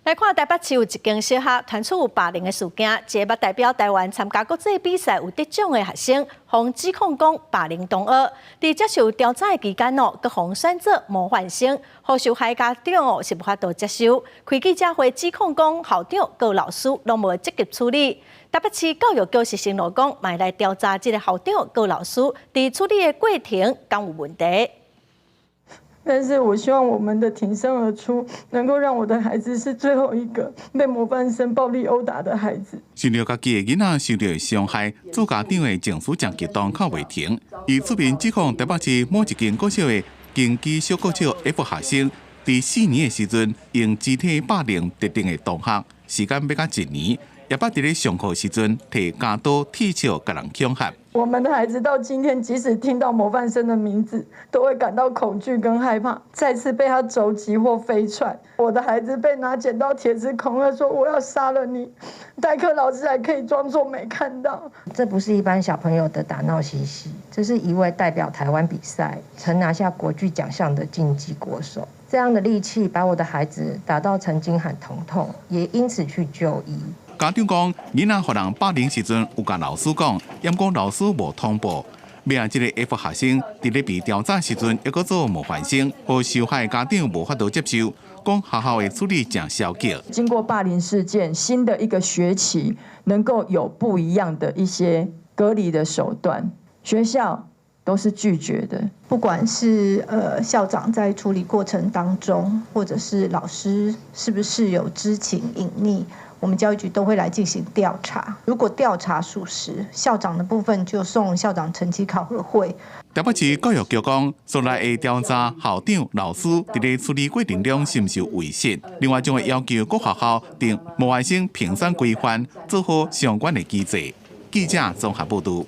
来看台北市有一间小学传出有霸凌的事件，一个代表台湾参加国际比赛有得奖的学生，被指控讲霸凌同学。在接受调查期间哦，各方选择模范生，互受害家长哦是无法度接受。开记者会指控讲校长和老师拢无积极处理。台北市教育局承诺讲，卖来调查这个校长和老师在处理的过程敢有问题。 但是我希望我们的挺身而出，能够让我的孩子是最后一个被模范生暴力殴打的孩子。想到家己的囡仔受到伤害，做家长的情绪真激动，靠袂停。伊出面指控台北市某一间国小的经济小国小 F 学生，在4年的时阵，用肢体霸凌特定的同学，时间要到1年，也捌伫咧上课时阵摕家刀、铁锹甲人恐吓。 我们的孩子到今天，即使听到模范生的名字，都会感到恐惧跟害怕，再次被他肘击或飞踹。我的孩子被拿剪刀、铁枝恐吓说：“我要杀了你！”代课老师还可以装作没看到。这不是一般小朋友的打闹嬉戏，这是一位代表台湾比赛、曾拿下国际奖项的竞技国手。这样的力气把我的孩子打到曾经喊疼痛，也因此去就医。 家长讲，囡仔互人霸凌时阵，有甲老师讲，因讲老师无通报。要让这个 F 学生伫咧被调查时阵，还阁做模范生，和受害家长无法度接受，讲学校的处理真消极。经过霸凌事件，新的一个学期能够有不一样的一些隔离的手段，学校都是拒绝的。不管是校长在处理过程当中，或者是老师是不是有知情隐匿。 我们教育局都会来进行调查，如果调查属实，校长的部分就送校长成绩考核会。台北市教育局讲，所来会调查校长、老师伫咧处理过程中是毋是有违宪，另外将会要求各学校定模范生评选规范，做好相关的机制。记者综合报道。